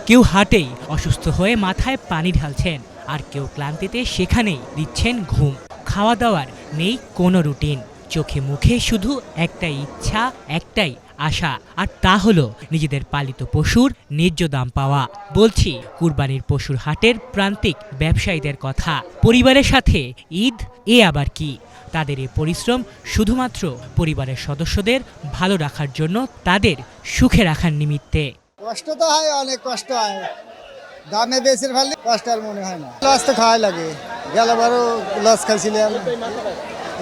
কেউ হাটেই অসুস্থ হয়ে মাথায় পানি ঢালছেন, আর কেউ ক্লান্তিতে সেখানেই দিচ্ছেন ঘুম। খাওয়া দাওয়ার নেই কোনো রুটিন, চোখে মুখে শুধু একটাই ইচ্ছা, একটাই আশা, আর তা হলো নিজেদের পালিত পশুর ন্যায্য দাম পাওয়া। বলছি কুরবানির পশুর হাটের প্রান্তিক ব্যবসায়ীদের কথা। পরিবারের সাথে ঈদ, এ আবার কি? তাদের এই পরিশ্রম শুধুমাত্র পরিবারের সদস্যদের ভালো রাখার জন্য, তাদের সুখে রাখার নিমিত্তে। কষ্ট তো হয়, অনেক কষ্ট হয়। দামে বেশির ভালো কষ্ট আর মনে হয় না। লস তো খাওয়াই লাগে, গেলবারও লস খাইছিলাম,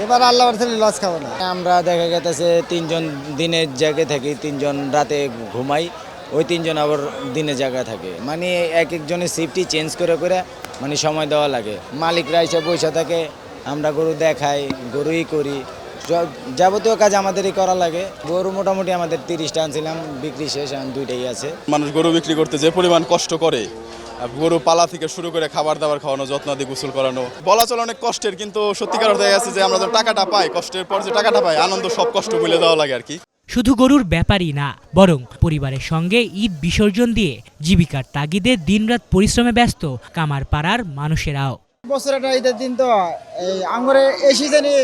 এবার আল্লাহ লস খাবো না। আমরা দেখা গেছে 3 জন দিনের জায়গায় থাকি, 3 জন রাতে ঘুমাই, ওই 3 জন আবার দিনের জায়গায় থাকে। মানে এক একজনের শিফটই চেঞ্জ করে করে মানে সময় দেওয়া লাগে। মালিকরা এসে বসে থাকে, আমরা গরু দেখাই, গরুই করি, যাবতীয় কাজ আমাদেরই করা লাগে। গরু মোটামুটি আমাদের 30টা আনছিলাম, বিক্রি শেষ, এখন 2টাই আছে। মানুষ গরু বিক্রি করতে যে পরিমাণ কষ্ট করে, গরু পালা থেকে শুরু করে খাবার দাবার খাওয়ানো, যত্ন দিয়ে গোসল করানো, বলা চলে অনেক কষ্টের, কিন্তু সত্যিকার অর্থে আছে যে আমরা যে টাকাটা পাই, কষ্টের পর যে টাকাটা পাই, আনন্দ সব কষ্ট ভুলে দেওয়া লাগে আর কি। শুধু গরুর ব্যাপারই না, বরং পরিবারের সঙ্গে ঈদ বিসর্জন দিয়ে জীবিকার তাগিদে দিনরাত পরিশ্রমে ব্যস্ত কামারপাড়ার মানুষেরাও। বছর একটা ঈদের দিন তো এই আঙ্গুরে এই সিজনে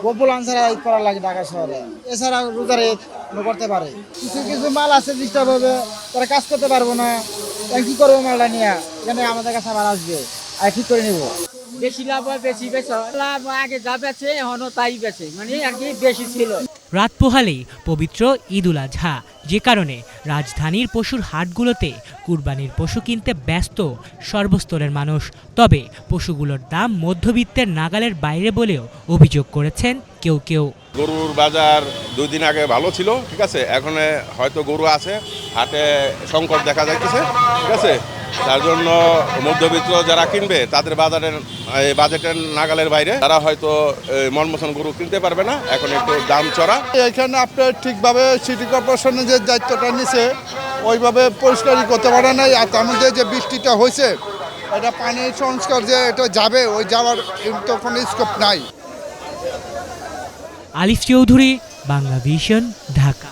বপুল আনসারা ঈদ করা লাগে ঢাকা শহরে, এছাড়া রোজার ঈদ করতে পারে। কিছু কিছু মাল আছে ডিস্টার্ব হবে, তারা কাজ করতে পারবো না, কি করবো মালটা নিয়ে, এখানে আমাদের কাছে আবার আসবে, আর ঠিক করে নিবো। বেশি লাভ হয়, বেশি বেচে লাভ আগে যা বেচে এখনো তাই বেচে, মানে আর কি বেশি ছিল। রাত পোহালেই পবিত্র ঈদ উল আজহা, যে কারণে রাজধানীর পশুর হাটগুলোতে কুরবানির পশু কিনতে ব্যস্ত সর্বস্তরের মানুষ। তবে পশুগুলোর দাম মধ্যবিত্তের নাগালের বাইরে বলেও অভিযোগ করেছেন কেউ কেউ। গরুর বাজার 2 দিন আগে ভালো ছিল, ঠিক আছে, এখন হয়তো গরু আছে, হাটে সংকট দেখা যাইতেছে, ঠিক আছে, তার জন্য মধ্যবিত্ত যারা কিনবে তাদের বাজেটের নাগালের বাইরে, তারা হয়তো মন মতন গরু কিনতে পারবে না, এখন একটু দাম চড়া। এখানে আপনার ঠিকভাবে সিটি কর্পোরেশনের যে দায়িত্বটা নিছে ওইভাবে পরিষ্কারই করতে পারে নাই। আর তার মধ্যে যে বৃষ্টিটা হয়েছে, এটা পানির সংস্কার যে এটা যাবে, ওই যাওয়ার তো কোনো স্কোপ নাই। আলিফ চৌধুরী, বাংলা ভিশন, ঢাকা।